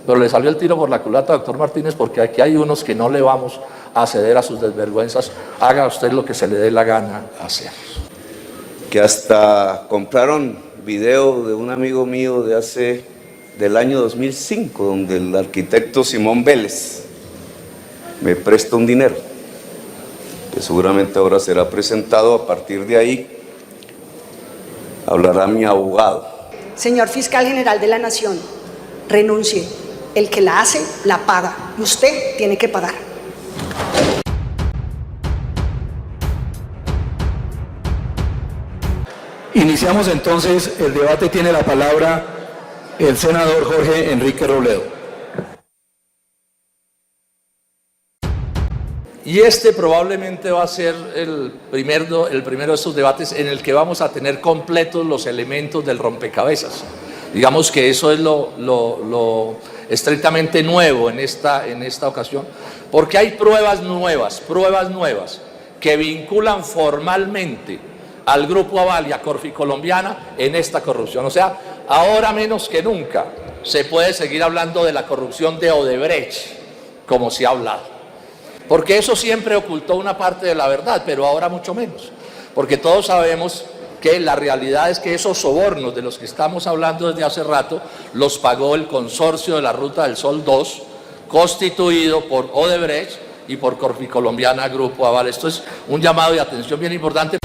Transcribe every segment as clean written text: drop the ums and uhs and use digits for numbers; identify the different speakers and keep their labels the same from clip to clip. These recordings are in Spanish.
Speaker 1: pero le salió el tiro por la culata, doctor Martínez, porque aquí hay unos que no le vamos a ceder a sus desvergüenzas. Haga usted lo que se le dé la gana hacer.
Speaker 2: Que hasta compraron video de un amigo mío del año 2005, donde el arquitecto Simón Vélez me presta un dinero, que seguramente ahora será presentado. A partir de ahí hablará mi abogado.
Speaker 3: Señor Fiscal General de la Nación, renuncie. El que la hace, la paga. Y usted tiene que pagar.
Speaker 4: Iniciamos entonces el debate. Tiene la palabra el senador Jorge Enrique Robledo.
Speaker 1: Y este probablemente va a ser el primero de estos debates en el que vamos a tener completos los elementos del rompecabezas. Digamos que eso es lo estrictamente nuevo en esta ocasión, porque hay pruebas nuevas que vinculan formalmente al Grupo Aval y a Corficolombiana en esta corrupción. O sea, ahora menos que nunca se puede seguir hablando de la corrupción de Odebrecht, como se ha hablado. Porque eso siempre ocultó una parte de la verdad, pero ahora mucho menos. Porque todos sabemos que la realidad es que esos sobornos de los que estamos hablando desde hace rato los pagó el consorcio de la Ruta del Sol 2, constituido por Odebrecht y por Corficolombiana Grupo Aval. Esto es un llamado de atención bien importante.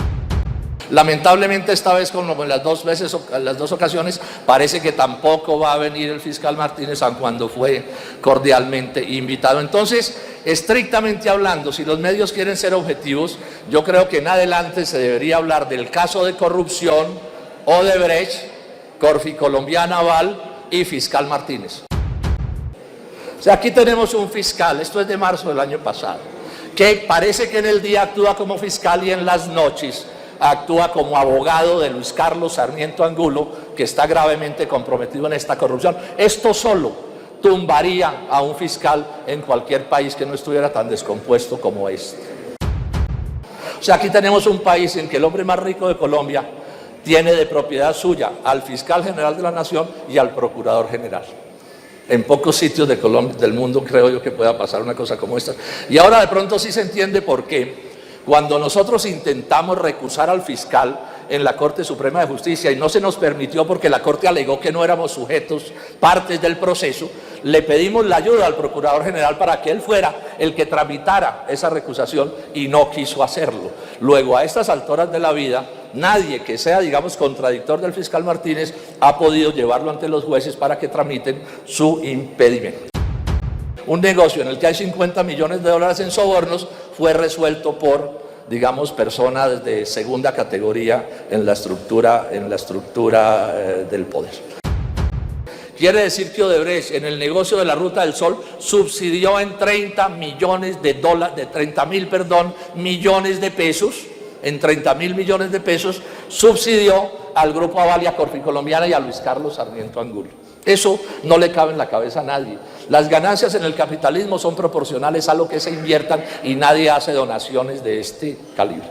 Speaker 1: Lamentablemente esta vez, como en las dos ocasiones, parece que tampoco va a venir el fiscal Martínez, aun cuando fue cordialmente invitado. Entonces, estrictamente hablando, si los medios quieren ser objetivos, yo creo que en adelante se debería hablar del caso de corrupción, Odebrecht, Corficolombiana Aval y fiscal Martínez. O sea, aquí tenemos un fiscal, esto es de marzo del año pasado, que parece que en el día actúa como fiscal y en las noches actúa como abogado de Luis Carlos Sarmiento Angulo, que está gravemente comprometido en esta corrupción. Esto solo tumbaría a un fiscal en cualquier país que no estuviera tan descompuesto como este. O sea, aquí tenemos un país en que el hombre más rico de Colombia tiene de propiedad suya al fiscal general de la Nación y al procurador general. En pocos sitios de Colombia, del mundo, creo yo que pueda pasar una cosa como esta. Y ahora de pronto sí se entiende por qué. Cuando nosotros intentamos recusar al fiscal en la Corte Suprema de Justicia y no se nos permitió porque la Corte alegó que no éramos sujetos, partes del proceso, le pedimos la ayuda al Procurador General para que él fuera el que tramitara esa recusación y no quiso hacerlo. Luego, a estas alturas de la vida, nadie que sea, digamos, contradictor del fiscal Martínez ha podido llevarlo ante los jueces para que tramiten su impedimento. Un negocio en el que hay 50 millones de dólares en sobornos fue resuelto por, digamos, personas de segunda categoría en la estructura del poder. Quiere decir que Odebrecht en el negocio de la Ruta del Sol subsidió en 30 millones de dólares, de 30.000, millones de pesos, en 30.000 millones de pesos subsidió al Grupo Aval y a Corficolombiana y a Luis Carlos Sarmiento Angulo. Eso no le cabe en la cabeza a nadie. Las ganancias en el capitalismo son proporcionales a lo que se inviertan y nadie hace donaciones de este calibre.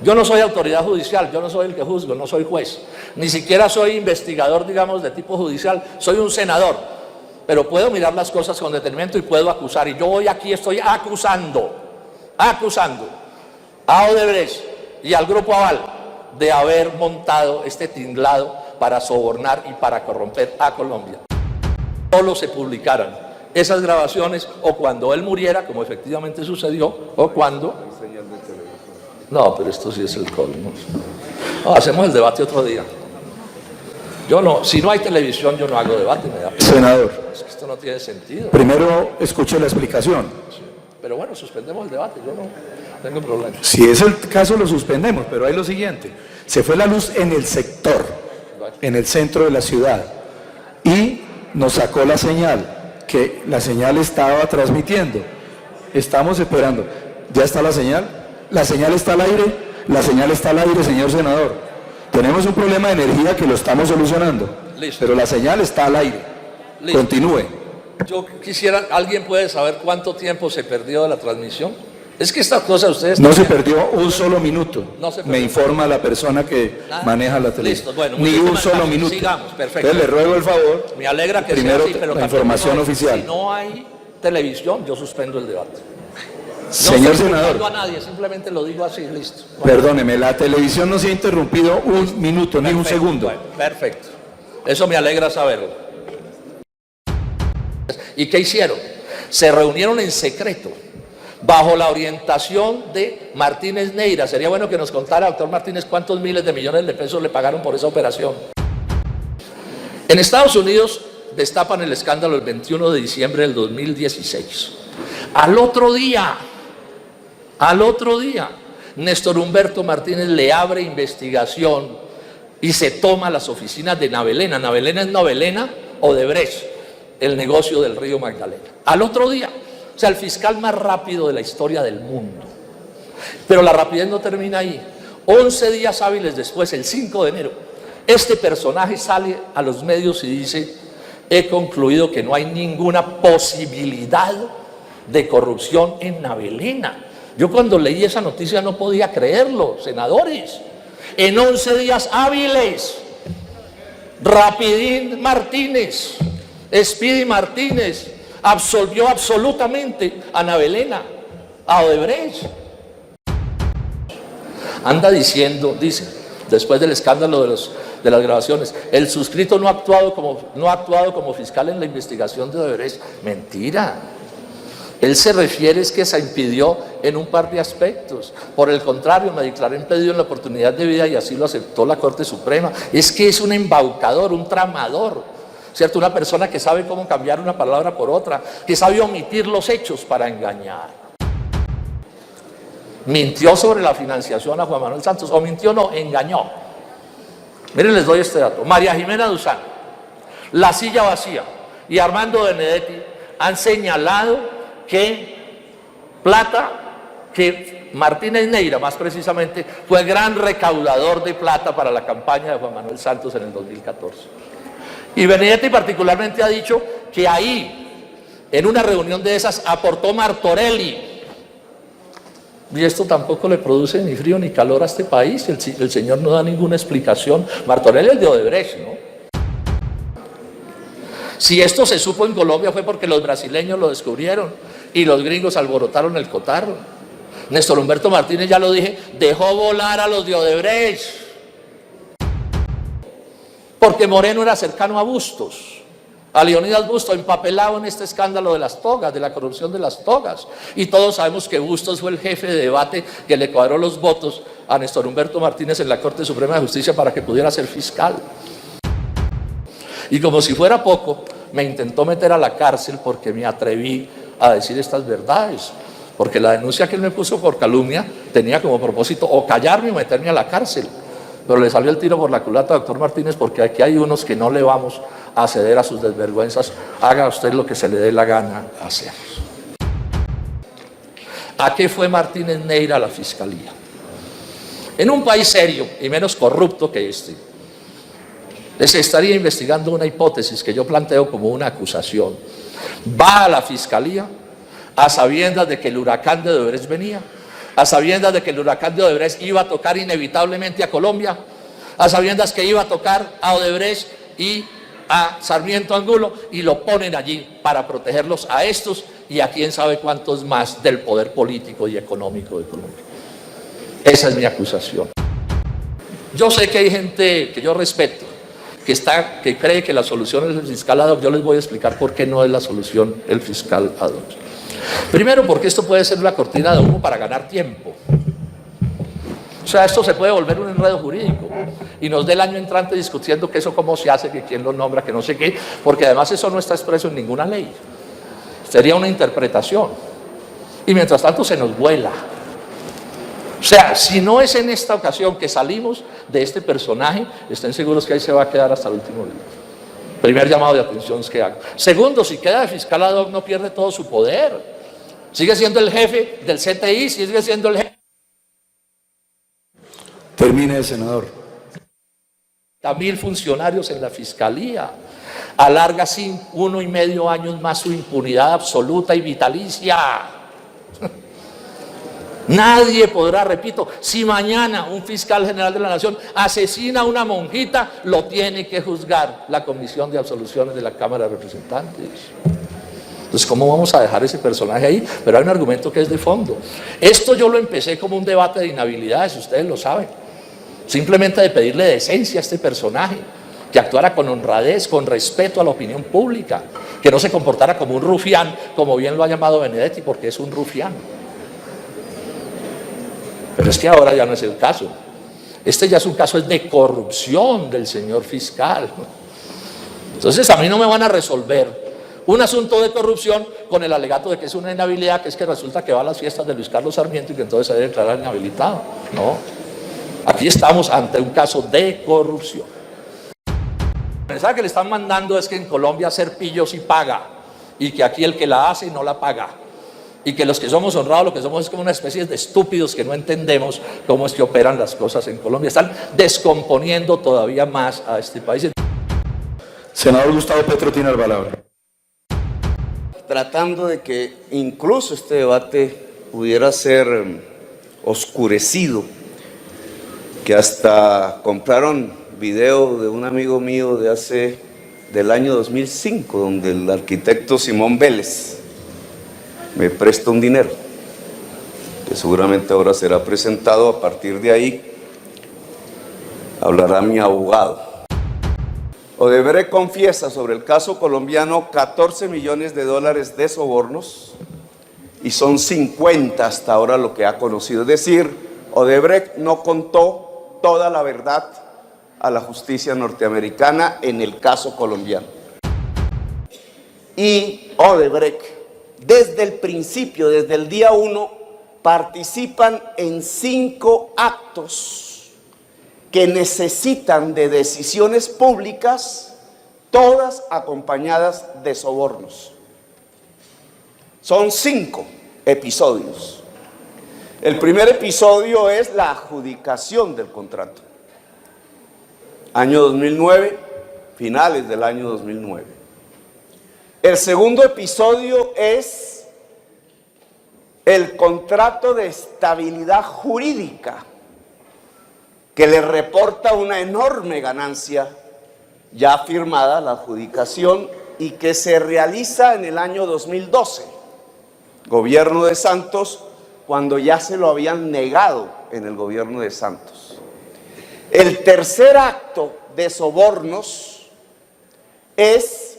Speaker 1: Yo no soy autoridad judicial, yo no soy el que juzgo, no soy juez, ni siquiera soy investigador, digamos, de tipo judicial, soy un senador, pero puedo mirar las cosas con detenimiento y puedo acusar, y yo hoy aquí estoy acusando a Odebrecht y al Grupo Aval de haber montado este tinglado para sobornar y para corromper a Colombia. Solo se publicaran esas grabaciones o cuando él muriera, como efectivamente sucedió, o cuando... No, pero esto sí es el colmo. No, hacemos el debate otro día. Yo no, si no hay televisión, yo no hago debate. Me da pena.
Speaker 4: Senador.
Speaker 1: Es que esto no tiene sentido.
Speaker 4: Primero escuche la explicación.
Speaker 1: Sí. Pero bueno, suspendemos el debate, yo no tengo problema.
Speaker 4: Si es el caso, lo suspendemos, pero hay lo siguiente. Se fue la luz en el sector, en el centro de la ciudad, y nos sacó la señal, que la señal estaba transmitiendo. Estamos esperando. ¿Ya está la señal? ¿La señal está al aire? La señal está al aire, señor senador. Tenemos un problema de energía que lo estamos solucionando.
Speaker 1: Listo.
Speaker 4: Pero la señal está al aire.
Speaker 1: Listo.
Speaker 4: Continúe.
Speaker 1: Yo quisiera, ¿alguien puede saber cuánto tiempo se perdió de la transmisión? Es que esta cosa ustedes...
Speaker 4: No se perdió un solo minuto.
Speaker 1: No se perdió.
Speaker 4: Me informa la persona que
Speaker 1: Nada.
Speaker 4: maneja la
Speaker 1: Listo,
Speaker 4: televisión.
Speaker 1: bueno,
Speaker 4: Ni un
Speaker 1: muchísimas
Speaker 4: solo
Speaker 1: gracias.
Speaker 4: minuto.
Speaker 1: Sigamos, perfecto.
Speaker 4: Entonces le ruego el favor.
Speaker 1: Me alegra que
Speaker 4: Primero,
Speaker 1: sea así, pero
Speaker 4: la
Speaker 1: tampoco
Speaker 4: información
Speaker 1: no hay-
Speaker 4: oficial.
Speaker 1: Si no hay televisión, yo suspendo el debate.
Speaker 4: Señor
Speaker 1: no
Speaker 4: senador,
Speaker 1: a nadie, simplemente lo digo así, listo.
Speaker 4: perdóneme, la televisión no se ha interrumpido un minuto, ni un
Speaker 1: Perfecto,
Speaker 4: segundo.
Speaker 1: bueno, perfecto. Eso me alegra saberlo. ¿Y qué hicieron? Se reunieron en secreto, bajo la orientación de Martínez Neira. Sería bueno que nos contara, doctor Martínez, cuántos miles de millones de pesos le pagaron por esa operación. En Estados Unidos destapan el escándalo el 21 de diciembre del 2016. Al otro día, Néstor Humberto Martínez le abre investigación y se toma las oficinas de Navelena. Navelena es Novelena Odebrecht, el negocio del río Magdalena. Al otro día, o sea, el fiscal más rápido de la historia del mundo. Pero la rapidez no termina ahí. 11 días hábiles después, el 5 de enero, este personaje sale a los medios y dice: he concluido que no hay ninguna posibilidad de corrupción en Navelena. Yo cuando leí esa noticia no podía creerlo, senadores. En 11 días hábiles, Rapidín Martínez, Speedy Martínez, absolvió absolutamente a Navelena, a Odebrecht. Anda diciendo, dice, después del escándalo de las grabaciones, el suscrito no ha actuado como fiscal en la investigación de Odebrecht. Mentira. Él se refiere es que se impidió en un par de aspectos. Por el contrario, me declaré impedido en la oportunidad de vida y así lo aceptó la Corte Suprema. Es que es un embaucador, un tramador, ¿cierto? Una persona que sabe cómo cambiar una palabra por otra, que sabe omitir los hechos para engañar. Mintió sobre la financiación a Juan Manuel Santos, o mintió no, engañó. Miren, les doy este dato. María Jimena Duzán, La Silla Vacía y Armando Benedetti han señalado que Martínez Neira, más precisamente, fue gran recaudador de plata para la campaña de Juan Manuel Santos en el 2014. Y Benedetti particularmente ha dicho que ahí, en una reunión de esas, aportó Martorelli. Y esto tampoco le produce ni frío ni calor a este país. El señor no da ninguna explicación. Martorelli es de Odebrecht, ¿no? Si esto se supo en Colombia fue porque los brasileños lo descubrieron y los gringos alborotaron el cotarro. Néstor Humberto Martínez, ya lo dije, dejó volar a los de Odebrecht. Porque Moreno era cercano a Bustos, a Leonidas Bustos, empapelado en este escándalo de las togas, de la corrupción de las togas. Y todos sabemos que Bustos fue el jefe de debate que le cuadró los votos a Néstor Humberto Martínez en la Corte Suprema de Justicia para que pudiera ser fiscal. Y como si fuera poco, me intentó meter a la cárcel porque me atreví a decir estas verdades. Porque la denuncia que él me puso por calumnia tenía como propósito o callarme o meterme a la cárcel. Pero le salió el tiro por la culata, doctor Martínez, porque aquí hay unos que no le vamos a ceder a sus desvergüenzas. Haga usted lo que se le dé la gana hacer. ¿A qué fue Martínez Neira a la fiscalía? En un país serio y menos corrupto que este, se estaría investigando una hipótesis que yo planteo como una acusación. Va a la fiscalía a sabiendas de que el huracán de Odebrecht venía, a sabiendas de que el huracán de Odebrecht iba a tocar inevitablemente a Colombia, a sabiendas que iba a tocar a Odebrecht y a Sarmiento Angulo, y lo ponen allí para protegerlos a estos y a quién sabe cuántos más del poder político y económico de Colombia. Esa es mi acusación. Yo sé que hay gente que yo respeto, que cree que la solución es el fiscal ad hoc. Yo les voy a explicar por qué no es la solución el fiscal ad hoc. Primero, porque esto puede ser una cortina de humo para ganar tiempo. O sea, esto se puede volver un enredo jurídico y nos dé el año entrante discutiendo que eso cómo se hace, que quién lo nombra, que no sé qué, porque además eso no está expreso en ninguna ley. Sería una interpretación. Y mientras tanto se nos vuela. O sea, si no es en esta ocasión que salimos de este personaje, estén seguros que ahí se va a quedar hasta el último día. Primer llamado de atención es que hago. Segundo, si queda de fiscal ad hoc no pierde todo su poder. Sigue siendo el jefe del CTI, sigue siendo el jefe.
Speaker 4: Termine, senador.
Speaker 1: 1.000 funcionarios en la fiscalía. Alarga 1,5 años más su impunidad absoluta y vitalicia. Nadie podrá, repito, si mañana un fiscal general de la Nación asesina a una monjita, lo tiene que juzgar la Comisión de Absoluciones de la Cámara de Representantes. Entonces, ¿cómo vamos a dejar ese personaje ahí? Pero hay un argumento que es de fondo. Esto yo lo empecé como un debate de inhabilidades, ustedes lo saben. Simplemente de pedirle decencia a este personaje, que actuara con honradez, con respeto a la opinión pública, que no se comportara como un rufián, como bien lo ha llamado Benedetti, porque es un rufián. Pero es que ahora ya no es el caso. Este ya es un caso de corrupción del señor fiscal. Entonces a mí no me van a resolver un asunto de corrupción con el alegato de que es una inhabilidad, que es que resulta que va a las fiestas de Luis Carlos Sarmiento y que entonces se debe declarar inhabilitado. No, aquí estamos ante un caso de corrupción. El mensaje que le están mandando es que en Colombia hacer pillo sí paga y que aquí el que la hace no la paga. Y que los que somos honrados, lo que somos es como una especie de estúpidos que no entendemos cómo es que operan las cosas en Colombia. Están descomponiendo todavía más a este país.
Speaker 4: Senador Gustavo Petro tiene la palabra.
Speaker 2: Tratando de que incluso este debate pudiera ser oscurecido, que hasta compraron video de un amigo mío del año 2005, donde el arquitecto Simón Vélez me presta un dinero, que seguramente ahora será presentado. A partir de ahí hablará mi abogado. Odebrecht confiesa sobre el caso colombiano 14 millones de dólares de sobornos y son 50 hasta ahora lo que ha conocido. Es decir, Odebrecht no contó toda la verdad a la justicia norteamericana en el caso colombiano. Y Odebrecht, desde el principio, desde el día 1, participan en 5 actos que necesitan de decisiones públicas, todas acompañadas de sobornos. Son 5 episodios. El primer episodio es la adjudicación del contrato. Año 2009, finales del año 2009. El segundo episodio es el contrato de estabilidad jurídica, que le reporta una enorme ganancia ya firmada, la adjudicación, y que se realiza en el año 2012, gobierno de Santos, cuando ya se lo habían negado en el gobierno de Santos. El tercer acto de sobornos es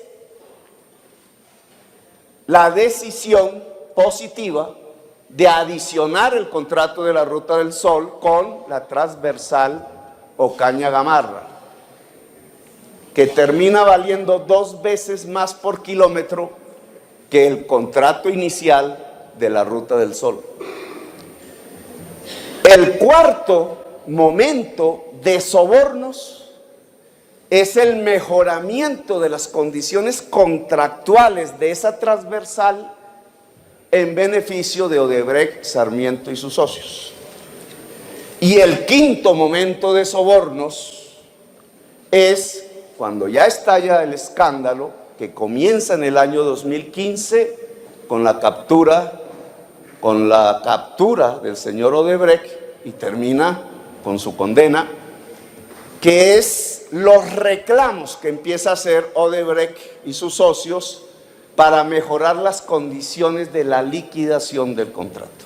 Speaker 2: la decisión positiva de adicionar el contrato de la Ruta del Sol con la transversal Ocaña-Gamarra, que termina valiendo 2 veces más por kilómetro que el contrato inicial de la Ruta del Sol. El cuarto momento de sobornos es el mejoramiento de las condiciones contractuales de esa transversal en beneficio de Odebrecht, Sarmiento y sus socios. Y el quinto momento de sobornos es cuando ya estalla el escándalo, que comienza en el año 2015 con la captura del señor Odebrecht y termina con su condena, que es los reclamos que empieza a hacer Odebrecht y sus socios para mejorar las condiciones de la liquidación del contrato.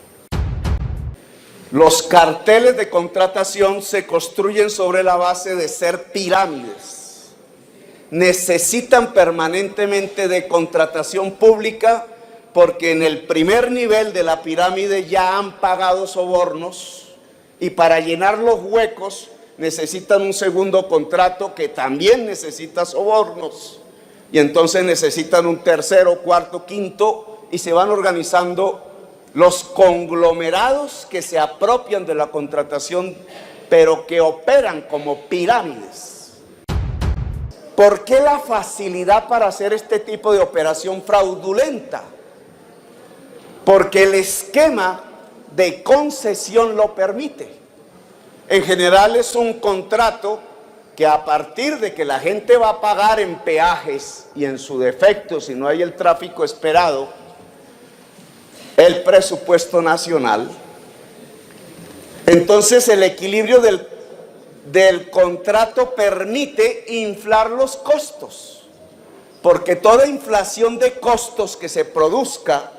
Speaker 2: Los carteles de contratación se construyen sobre la base de ser pirámides. Necesitan permanentemente de contratación pública porque en el primer nivel de la pirámide ya han pagado sobornos y para llenar los huecos necesitan un segundo contrato que también necesita sobornos y entonces necesitan un tercero, cuarto, quinto y se van organizando los conglomerados que se apropian de la contratación pero que operan como pirámides. ¿Por qué la facilidad para hacer este tipo de operación fraudulenta? Porque el esquema de concesión lo permite. En general es un contrato que a partir de que la gente va a pagar en peajes y en su defecto, si no hay el tráfico esperado, el presupuesto nacional Entonces el equilibrio del contrato permite inflar los costos, porque toda inflación de costos que se produzca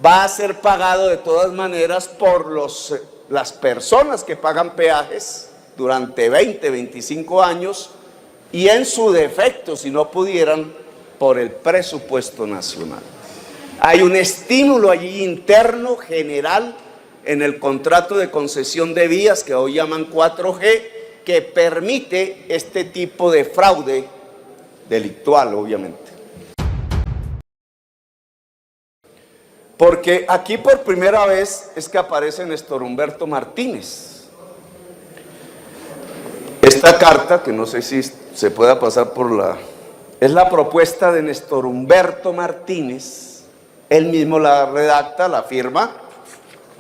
Speaker 2: va a ser pagado de todas maneras por las personas que pagan peajes durante 20, 25 años y en su defecto, si no pudieran, por el presupuesto nacional. Hay un estímulo allí interno, general, en el contrato de concesión de vías que hoy llaman 4G, que permite este tipo de fraude delictual, obviamente. Porque aquí por primera vez es que aparece Néstor Humberto Martínez. Esta carta, que no sé si se pueda pasar es la propuesta de Néstor Humberto Martínez. Él mismo la redacta, la firma.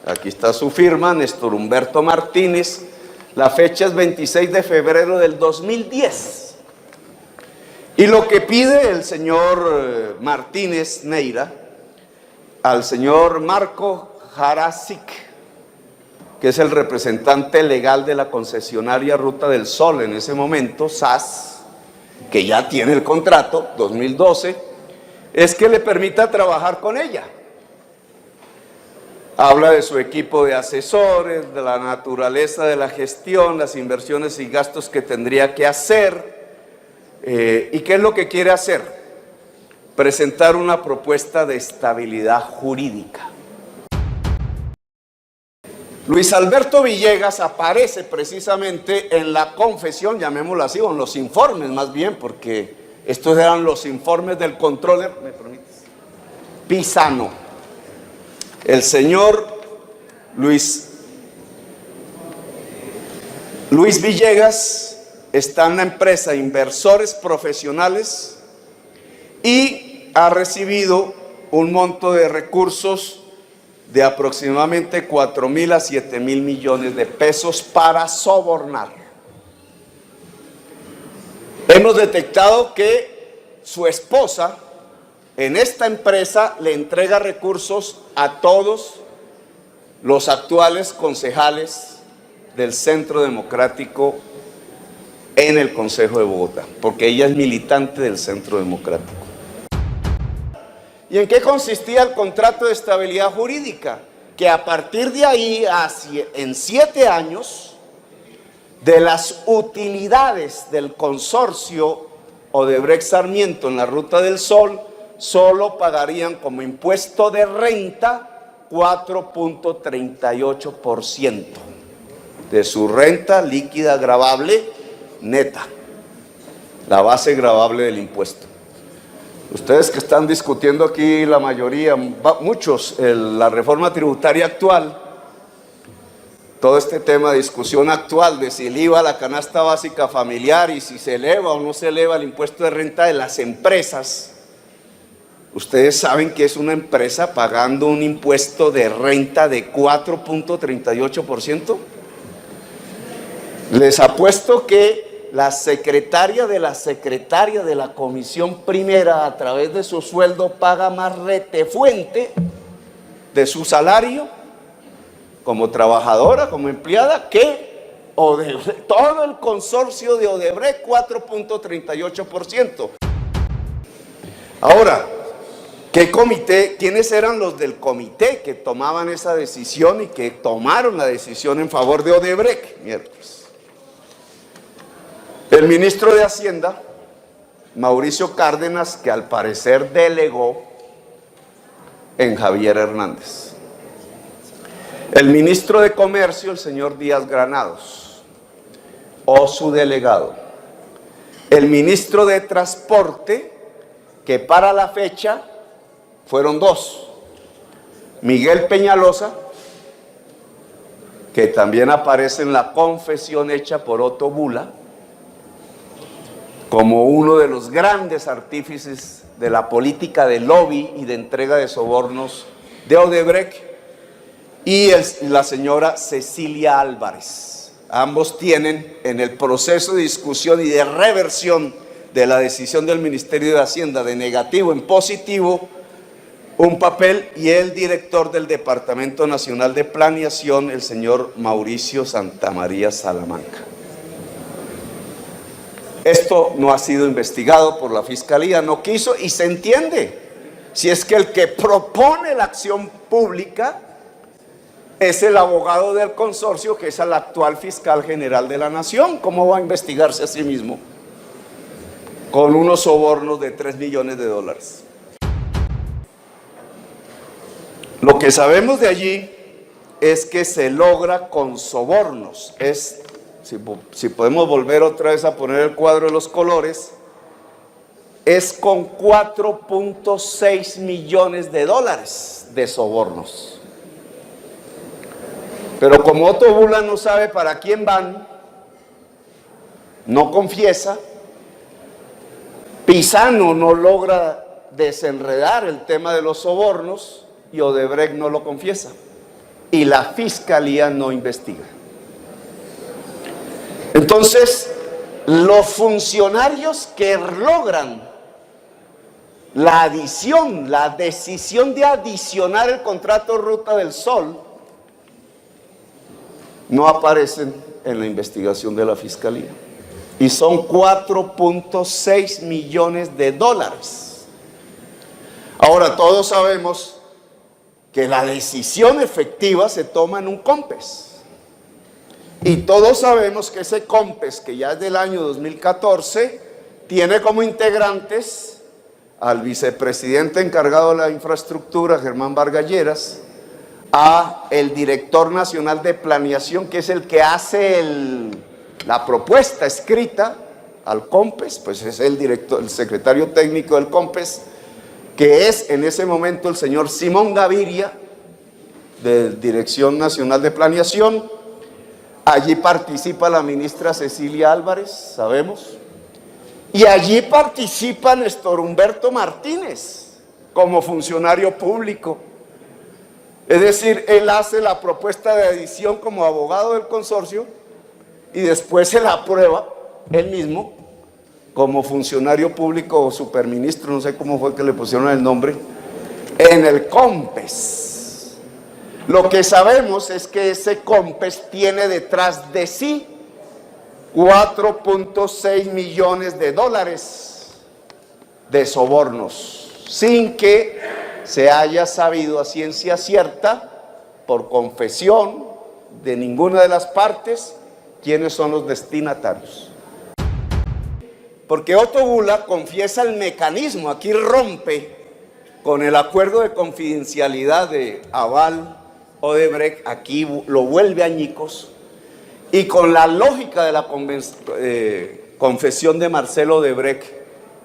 Speaker 2: Aquí está su firma, Néstor Humberto Martínez. La fecha es 26 de febrero del 2010. Y lo que pide el señor Martínez Neira al señor Marco Jarasic, que es el representante legal de la concesionaria Ruta del Sol en ese momento, SAS, que ya tiene el contrato, 2012, es que le permita trabajar con ella. Habla de su equipo de asesores, de la naturaleza de la gestión, las inversiones y gastos que tendría que hacer. ¿Y qué es lo que quiere hacer? Presentar una propuesta de estabilidad jurídica. Luis Alberto Villegas aparece precisamente en la confesión, llamémoslo así, o en los informes más bien, porque estos eran los informes del controller, ¿me permites? Pisano. El señor Luis Villegas está en la empresa Inversores Profesionales y ha recibido un monto de recursos de aproximadamente 4.000 a 7.000 millones de pesos para sobornar. Hemos detectado que su esposa en esta empresa le entrega recursos a todos los actuales concejales del Centro Democrático en el Consejo de Bogotá, porque ella es militante del Centro Democrático. ¿Y en qué consistía el contrato de estabilidad jurídica? Que a partir de ahí, en 7 años, de las utilidades del consorcio Odebrecht Sarmiento en la Ruta del Sol, solo pagarían como impuesto de renta 4.38% de su renta líquida gravable neta, la base gravable del impuesto. Ustedes que están discutiendo aquí, la mayoría, muchos, la reforma tributaria actual, todo este tema de discusión actual de si el IVA a la canasta básica familiar y si se eleva o no se eleva el impuesto de renta de las empresas. Ustedes saben que es una empresa pagando un impuesto de renta de 4.38%. Les apuesto que la secretaria de la comisión primera, a través de su sueldo, paga más retefuente de su salario como trabajadora, como empleada, que Odebrecht, todo el consorcio de Odebrecht, 4.38%. Ahora, ¿qué comité? ¿Quiénes eran los del comité que tomaban esa decisión y que tomaron la decisión en favor de Odebrecht? Miércoles. El ministro de Hacienda, Mauricio Cárdenas, que al parecer delegó en Javier Hernández. El ministro de Comercio, el señor Díaz Granados, o su delegado. El ministro de Transporte, que para la fecha fueron 2. Miguel Peñalosa, que también aparece en la confesión hecha por Otto Bula, como uno de los grandes artífices de la política de lobby y de entrega de sobornos de Odebrecht, y la señora Cecilia Álvarez. Ambos tienen, en el proceso de discusión y de reversión de la decisión del Ministerio de Hacienda de negativo en positivo, un papel, y el director del Departamento Nacional de Planeación, el señor Mauricio Santamaría Salamanca. Esto no ha sido investigado por la Fiscalía, no quiso, y se entiende. Si es que el que propone la acción pública es el abogado del consorcio, que es el actual fiscal general de la Nación, ¿cómo va a investigarse a sí mismo con unos sobornos de 3 millones de dólares? Lo que sabemos de allí es que se logra con sobornos. Si podemos volver otra vez a poner el cuadro de los colores, es con 4.6 millones de dólares de sobornos. Pero como Otto Bula no sabe para quién van, no confiesa, Pisano no logra desenredar el tema de los sobornos y Odebrecht no lo confiesa, y la Fiscalía no investiga. Entonces, los funcionarios que logran la adición, la decisión de adicionar el contrato Ruta del Sol, no aparecen en la investigación de la Fiscalía. Y son 4.6 millones de dólares. Ahora, todos sabemos que la decisión efectiva se toma en un COMPES. Y todos sabemos que ese COMPES, que ya es del año 2014, tiene como integrantes al vicepresidente encargado de la infraestructura, Germán Vargas Lleras, a el director nacional de planeación, que es el que hace la propuesta escrita al COMPES, pues es el secretario técnico del COMPES, que es en ese momento el señor Simón Gaviria, de Dirección Nacional de Planeación. Allí participa la ministra Cecilia Álvarez, sabemos, y allí participa Néstor Humberto Martínez como funcionario público. Es decir, él hace la propuesta de adición como abogado del consorcio y después se la aprueba él mismo como funcionario público o superministro, no sé cómo fue que le pusieron el nombre, en el COMPES. Lo que sabemos es que ese COMPES tiene detrás de sí 4.6 millones de dólares de sobornos, sin que se haya sabido a ciencia cierta, por confesión de ninguna de las partes, quiénes son los destinatarios. Porque Otto Bula confiesa el mecanismo, aquí rompe con el acuerdo de confidencialidad de Aval Odebrecht, aquí lo vuelve añicos, y con la lógica de la confesión de Marcelo Odebrecht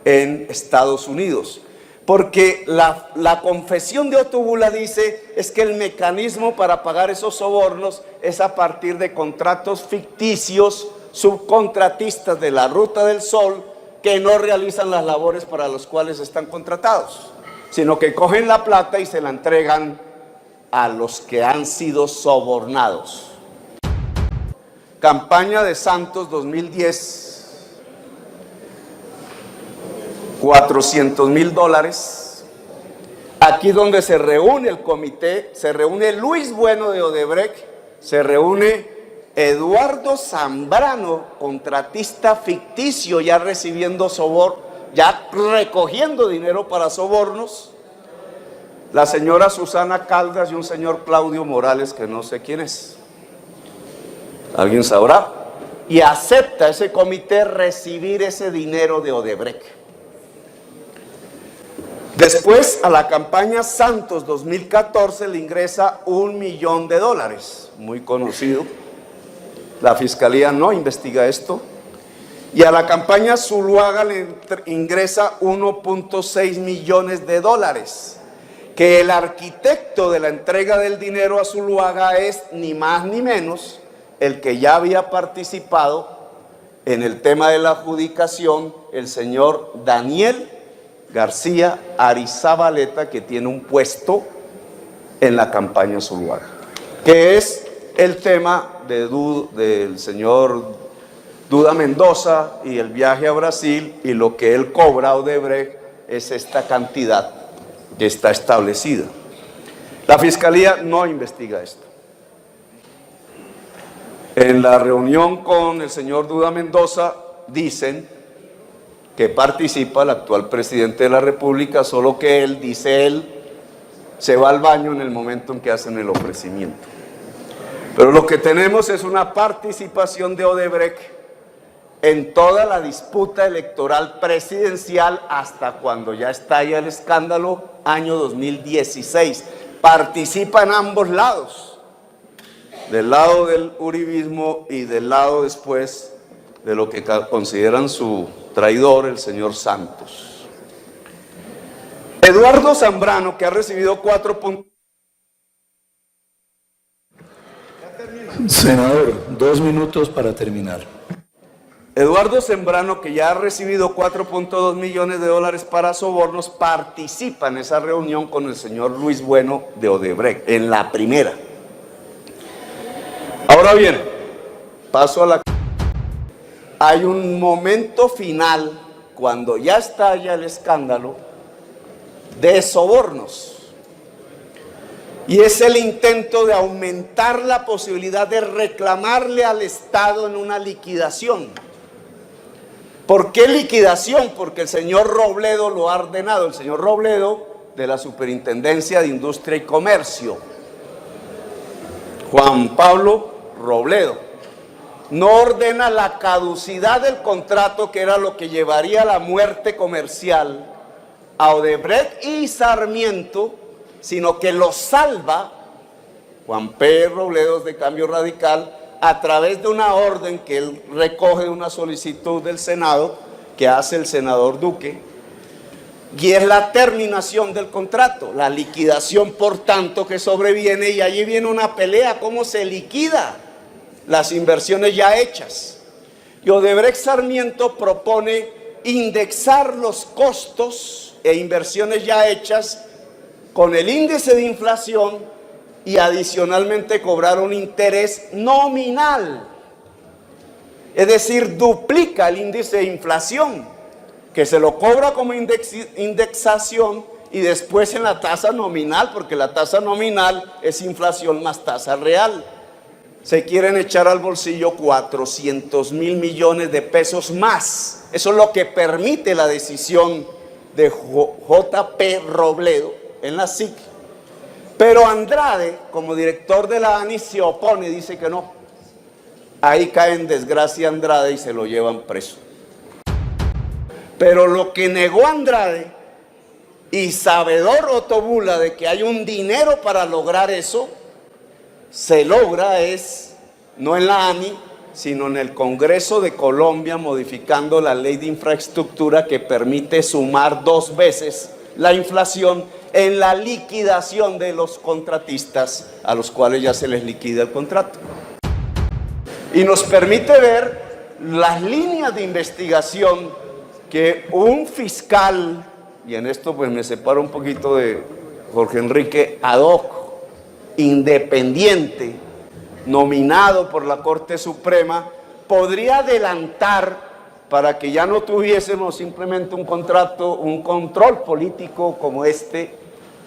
Speaker 2: en Estados Unidos. Porque la confesión de Otto Bula dice es que el mecanismo para pagar esos sobornos es a partir de contratos ficticios, subcontratistas de la Ruta del Sol, que no realizan las labores para las cuales están contratados, sino que cogen la plata y se la entregan a los que han sido sobornados. Campaña de Santos 2010, $400,000. Aquí donde se reúne el comité, se reúne Luis Bueno de Odebrecht, se reúne Eduardo Zambrano, contratista ficticio, ya recibiendo ya recogiendo dinero para sobornos, la señora Susana Caldas y un señor Claudio Morales, que no sé quién es. ¿Alguien sabrá? Y acepta ese comité recibir ese dinero de Odebrecht. Después, a la campaña Santos 2014 le ingresa $1 millón, muy conocido. La Fiscalía no investiga esto. Y a la campaña Zuluaga le ingresa $1.6 millones, que el arquitecto de la entrega del dinero a Zuluaga es ni más ni menos el que ya había participado en el tema de la adjudicación, el señor Daniel García Arizabaleta, que tiene un puesto en la campaña Zuluaga, que es el tema del señor Duda Mendoza y el viaje a Brasil, y lo que él cobra a Odebrecht es esta cantidad que está establecida. La Fiscalía no investiga esto. En la reunión con el señor Duda Mendoza dicen que participa el actual presidente de la República, solo que él, dice él, se va al baño en el momento en que hacen el ofrecimiento. Pero lo que tenemos es una participación de Odebrecht en toda la disputa electoral presidencial hasta cuando ya estalla el escándalo, año 2016. Participa en ambos lados, del lado del uribismo y del lado después de lo que consideran su traidor, el señor Santos. Eduardo Zambrano, que ha recibido 4 puntos.
Speaker 4: Senador, 2 minutos para terminar.
Speaker 2: Eduardo Zambrano, que ya ha recibido 4.2 millones de dólares para sobornos, participa en esa reunión con el señor Luis Bueno de Odebrecht, en la primera. Ahora bien, paso a la... Hay un momento final, cuando ya estalla el escándalo, de sobornos. Y es el intento de aumentar la posibilidad de reclamarle al Estado en una liquidación. ¿Por qué liquidación? Porque el señor Robledo lo ha ordenado, el señor Robledo de la Superintendencia de Industria y Comercio, Juan Pablo Robledo, no ordena la caducidad del contrato, que era lo que llevaría a la muerte comercial a Odebrecht y Sarmiento, sino que lo salva Juan P. Robledo de Cambio Radical a través de una orden que él recoge de una solicitud del Senado que hace el senador Duque, y es la terminación del contrato, la liquidación por tanto que sobreviene, y allí viene una pelea, ¿cómo se liquida las inversiones ya hechas? Y Odebrecht Sarmiento propone indexar los costos e inversiones ya hechas con el índice de inflación y adicionalmente cobrar un interés nominal, es decir, duplica el índice de inflación, que se lo cobra como indexación y después en la tasa nominal, porque la tasa nominal es inflación más tasa real. Se quieren echar al bolsillo 400.000 millones de pesos más. Eso es lo que permite la decisión de J.P. Robledo en la SIC. Pero Andrade, como director de la ANI, se opone, dice que no. Ahí cae en desgracia Andrade y se lo llevan preso. Pero lo que negó Andrade, y sabedor Otobula de que hay un dinero para lograr eso, se logra es, no en la ANI, sino en el Congreso de Colombia, modificando la ley de infraestructura que permite sumar 2 veces la inflación en la liquidación de los contratistas a los cuales ya se les liquida el contrato. Y nos permite ver las líneas de investigación que un fiscal, y en esto pues me separo un poquito de Jorge Enrique, ad hoc, independiente, nominado por la Corte Suprema, podría adelantar para que ya no tuviésemos simplemente un contrato, un control político como este,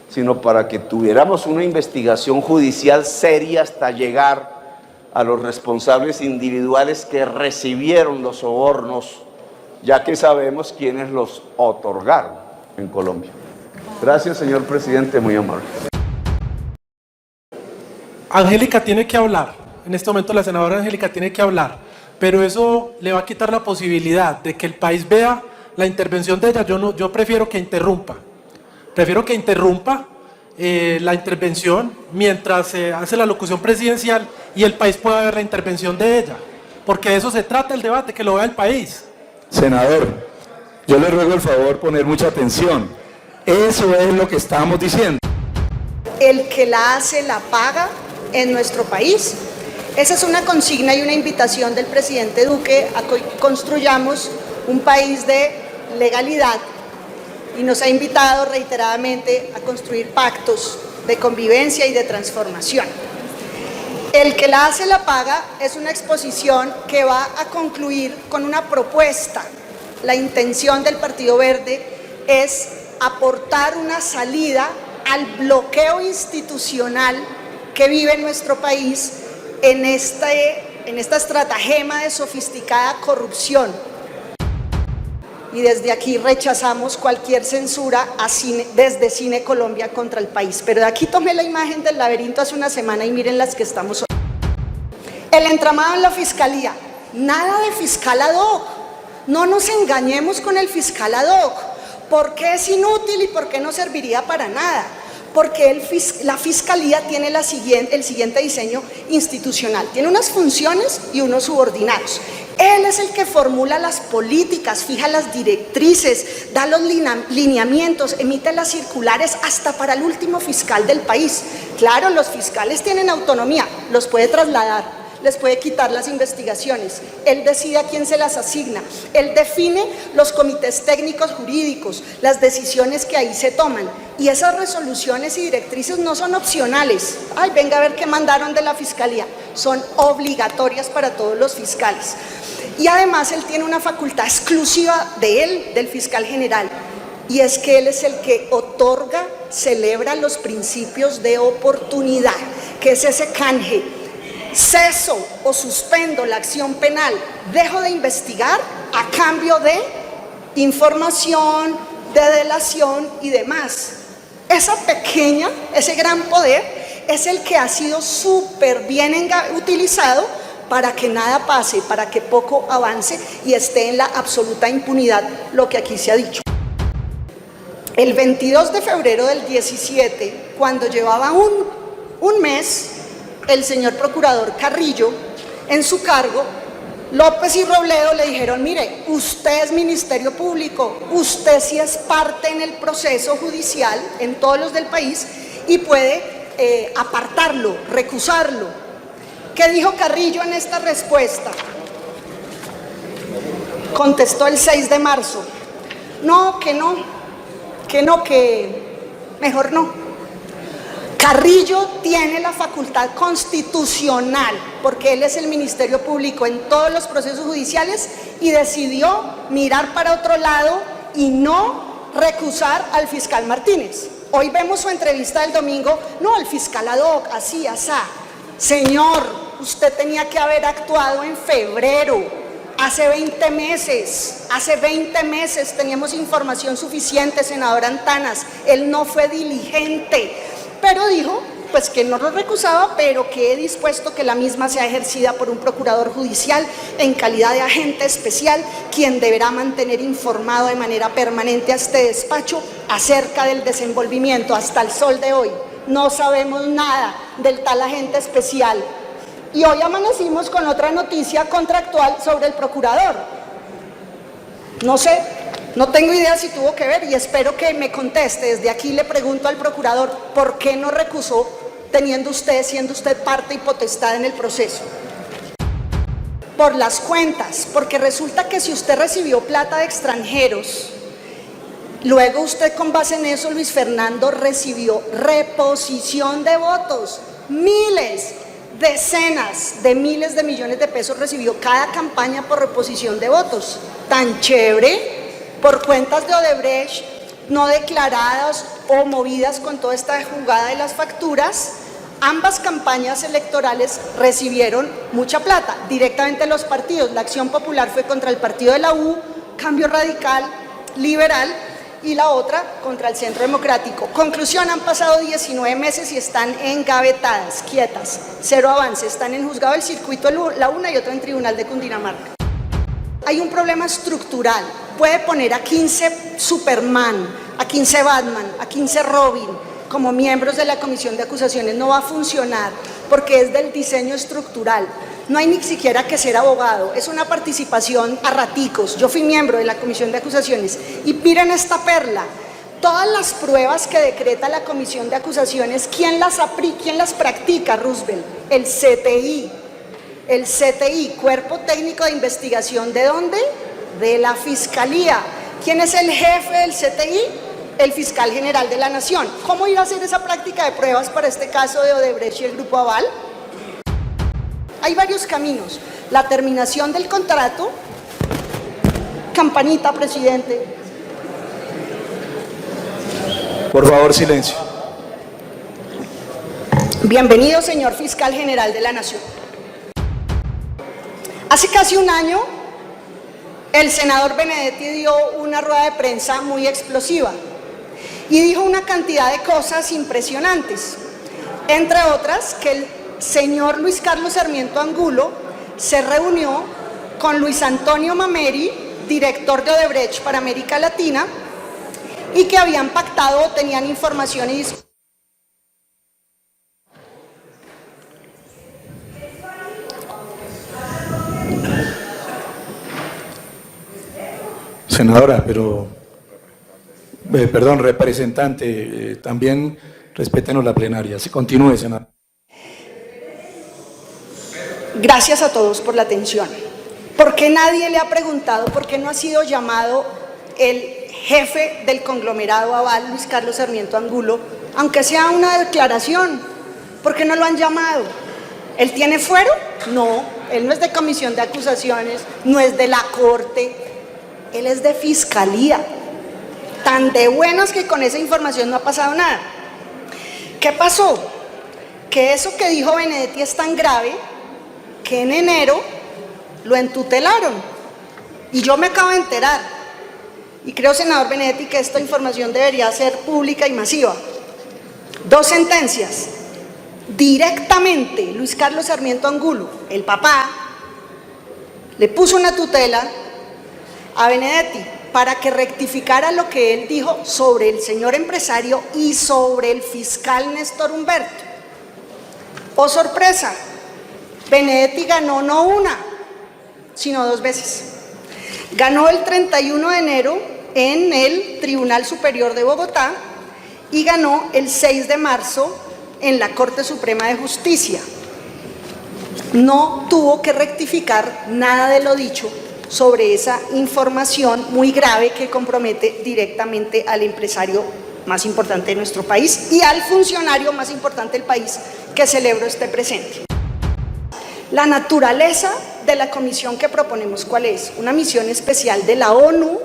Speaker 2: sino para que tuviéramos una investigación judicial seria hasta llegar a los responsables individuales que recibieron los sobornos, ya que sabemos quiénes los otorgaron en Colombia. Gracias, señor presidente, muy amable.
Speaker 5: Angélica tiene que hablar, en este momento la senadora Angélica tiene que hablar, pero eso le va a quitar la posibilidad de que el país vea la intervención de ella. Yo prefiero que interrumpa, la intervención mientras se hace la locución presidencial y el país pueda ver la intervención de ella, porque de eso se trata el debate, que lo vea el país.
Speaker 4: Senador, yo le ruego el favor poner mucha atención. Eso es lo que estamos diciendo.
Speaker 3: El que la hace la paga en nuestro país. Esa es una consigna y una invitación del presidente Duque a que construyamos un país de legalidad, y nos ha invitado reiteradamente a construir pactos de convivencia y de transformación. El que la hace la paga es una exposición que va a concluir con una propuesta. La intención del Partido Verde es aportar una salida al bloqueo institucional que vive nuestro país en esta estratagema de sofisticada corrupción. Y desde aquí rechazamos cualquier censura desde Cine Colombia contra el país. Pero de aquí tomé la imagen del laberinto hace una semana y miren las que estamos hoy. El entramado en la fiscalía, nada de fiscal ad hoc. No nos engañemos con el fiscal ad hoc. ¿Por qué es inútil y por qué no serviría para nada? Porque la fiscalía tiene el siguiente diseño institucional. Tiene unas funciones y unos subordinados. Él es el que formula las políticas, fija las directrices, da los lineamientos, emite las circulares hasta para el último fiscal del país. Claro, los fiscales tienen autonomía, los puede trasladar, les puede quitar las investigaciones, él decide a quién se las asigna, él define los comités técnicos jurídicos, las decisiones que ahí se toman, y esas resoluciones y directrices no son opcionales. Ay, venga a ver qué mandaron de la fiscalía, son obligatorias para todos los fiscales. Y además él tiene una facultad exclusiva de él, del fiscal general, y es que él es el que otorga, celebra los principios de oportunidad, que es ese canje. Ceso o suspendo la acción penal, dejo de investigar a cambio de información, de delación y demás. Ese gran poder es el que ha sido súper bien utilizado para que nada pase, para que poco avance y esté en la absoluta impunidad, lo que aquí se ha dicho. El 22 de febrero del 17, cuando llevaba un mes, el señor procurador Carrillo, en su cargo, López y Robledo le dijeron: mire, usted es Ministerio Público, usted sí es parte en el proceso judicial, en todos los del país, y puede apartarlo, recusarlo. ¿Qué dijo Carrillo en esta respuesta? Contestó el 6 de marzo. Que mejor no. Carrillo tiene la facultad constitucional, porque él es el Ministerio Público en todos los procesos judiciales, y decidió mirar para otro lado y no recusar al fiscal Martínez. Hoy vemos su entrevista del domingo, no, el fiscal ad hoc, así, asá. Señor, usted tenía que haber actuado en febrero, hace 20 meses teníamos información suficiente, senador Antanas, él no fue diligente. Pero dijo, pues que no lo recusaba, pero que dispuesto que la misma sea ejercida por un procurador judicial en calidad de agente especial, quien deberá mantener informado de manera permanente a este despacho acerca del desenvolvimiento. Hasta el sol de hoy no sabemos nada del tal agente especial. Y hoy amanecimos con otra noticia contractual sobre el procurador. No sé. No tengo idea si tuvo que ver y espero que me conteste. Desde aquí le pregunto al procurador, ¿por qué no recusó siendo usted parte y potestad en el proceso? Por las cuentas, porque resulta que si usted recibió plata de extranjeros, luego usted con base en eso, Luis Fernando, recibió reposición de votos, decenas de miles de millones de pesos recibió cada campaña por reposición de votos. Tan chévere. Por cuentas de Odebrecht no declaradas o movidas con toda esta jugada de las facturas, ambas campañas electorales recibieron mucha plata, directamente los partidos. La Acción Popular fue contra el partido de la U, Cambio Radical, Liberal, y la otra contra el Centro Democrático. Conclusión, han pasado 19 meses y están engavetadas, quietas, cero avance, están en juzgado del circuito la una y otra en tribunal de Cundinamarca. Hay un problema estructural. Puede poner a 15 Superman, a 15 Batman, a 15 Robin como miembros de la comisión de acusaciones. No va a funcionar porque es del diseño estructural. No hay ni siquiera que ser abogado, es una participación a raticos. Yo fui miembro de la comisión de acusaciones y miren esta perla. Todas las pruebas que decreta la comisión de acusaciones, ¿quién las practica, Roosevelt? El CTI. El CTI, Cuerpo Técnico de Investigación, ¿de dónde? De la Fiscalía. ¿Quién es el jefe del CTI? El Fiscal General de la Nación. ¿Cómo iba a hacer esa práctica de pruebas para este caso de Odebrecht y el Grupo Aval? Hay varios caminos. La terminación del contrato, campanita, presidente.
Speaker 4: Por favor, silencio.
Speaker 3: Bienvenido, señor Fiscal General de la Nación. Hace casi un año, el senador Benedetti dio una rueda de prensa muy explosiva y dijo una cantidad de cosas impresionantes, entre otras que el señor Luis Carlos Sarmiento Angulo se reunió con Luis Antonio Mameri, director de Odebrecht para América Latina, y que habían pactado o tenían información y discusión.
Speaker 4: Senadora, pero, perdón, representante, también respétenos la plenaria. Continúe, senadora.
Speaker 3: Gracias a todos por la atención. ¿Por qué nadie le ha preguntado por qué no ha sido llamado el jefe del conglomerado Aval, Luis Carlos Sarmiento Angulo, aunque sea una declaración? ¿Por qué no lo han llamado? ¿Él tiene fuero? No, él no es de comisión de acusaciones, no es de la corte. Él es de fiscalía, tan de buenas que con esa información no ha pasado nada. ¿Qué pasó? Que eso que dijo Benedetti es tan grave que en enero lo entutelaron. Y yo me acabo de enterar. Y creo, senador Benedetti, que esta información debería ser pública y masiva. 2 sentencias. Directamente, Luis Carlos Sarmiento Angulo, el papá, le puso una tutela a Benedetti para que rectificara lo que él dijo sobre el señor empresario y sobre el fiscal Néstor Humberto. Oh sorpresa, Benedetti ganó no una, sino 2 veces. Ganó el 31 de enero en el Tribunal Superior de Bogotá y ganó el 6 de marzo en la Corte Suprema de Justicia. No tuvo que rectificar nada de lo dicho sobre esa información muy grave que compromete directamente al empresario más importante de nuestro país y al funcionario más importante del país que celebro este presente. La naturaleza de la comisión que proponemos, ¿cuál es? Una misión especial de la ONU,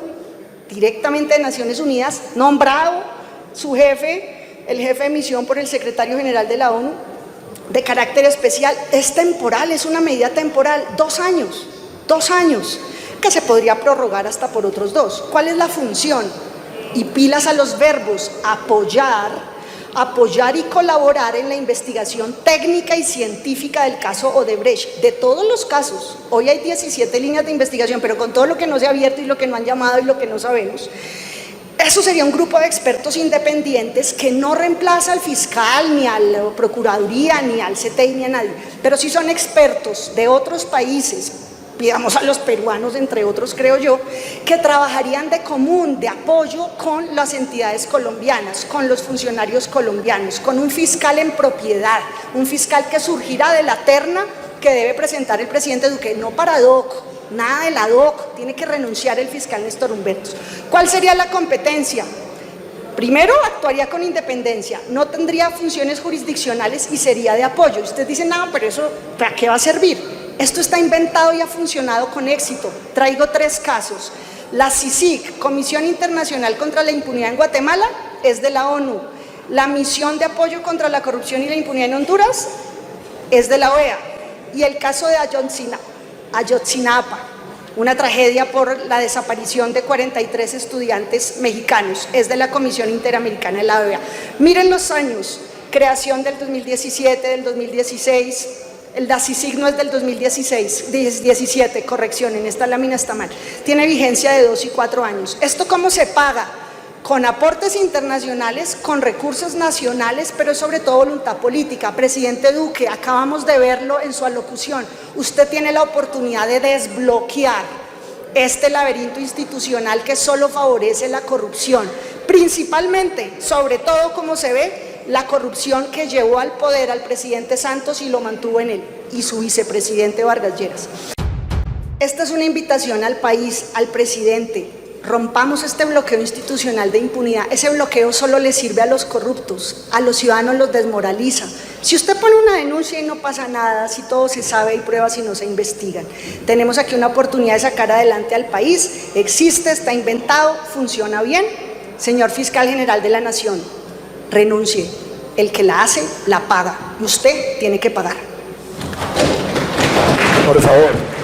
Speaker 3: directamente de Naciones Unidas, nombrado su jefe, el jefe de misión por el secretario general de la ONU, de carácter especial. Es temporal, es una medida temporal, 2 años, 2 años, que se podría prorrogar hasta por otros 2. ¿Cuál es la función? Y pilas a los verbos: apoyar y colaborar en la investigación técnica y científica del caso Odebrecht, de todos los casos. Hoy hay 17 líneas de investigación, pero con todo lo que no se ha abierto y lo que no han llamado y lo que no sabemos. Eso sería un grupo de expertos independientes que no reemplaza al fiscal, ni a la Procuraduría, ni al CTI, ni a nadie, pero sí son expertos de otros países, digamos a los peruanos, entre otros, creo yo, que trabajarían de común, de apoyo con las entidades colombianas, con los funcionarios colombianos, con un fiscal en propiedad, un fiscal que surgirá de la terna que debe presentar el presidente Duque, no para ad hoc, nada de la ad hoc, tiene que renunciar el fiscal Néstor Humberto. ¿Cuál sería la competencia? Primero, actuaría con independencia, no tendría funciones jurisdiccionales y sería de apoyo. Ustedes dicen, no, pero eso, ¿para qué va a servir? Esto está inventado y ha funcionado con éxito. Traigo 3 casos. La CICIG, Comisión Internacional contra la Impunidad en Guatemala, es de la ONU. La Misión de Apoyo contra la Corrupción y la Impunidad en Honduras es de la OEA. Y el caso de Ayotzinapa, una tragedia por la desaparición de 43 estudiantes mexicanos, es de la Comisión Interamericana de la OEA. Miren los años: creación del 2017, del 2016, el DACICIG no es del 2017, corrección, en esta lámina está mal, tiene vigencia de 2 y 4 años. ¿Esto cómo se paga? Con aportes internacionales, con recursos nacionales, pero sobre todo voluntad política. Presidente Duque, acabamos de verlo en su alocución, usted tiene la oportunidad de desbloquear este laberinto institucional que solo favorece la corrupción, principalmente, sobre todo como se ve, la corrupción que llevó al poder al presidente Santos y lo mantuvo en él, y su vicepresidente Vargas Lleras. Esta es una invitación al país, al presidente: rompamos este bloqueo institucional de impunidad. Ese bloqueo solo le sirve a los corruptos, a los ciudadanos los desmoraliza. Si usted pone una denuncia y no pasa nada, si todo se sabe, hay pruebas y no se investigan. Tenemos aquí una oportunidad de sacar adelante al país. Existe, está inventado, funciona bien. Señor Fiscal General de la Nación, renuncie. El que la hace, la paga. Y usted tiene que pagar.
Speaker 4: Por favor.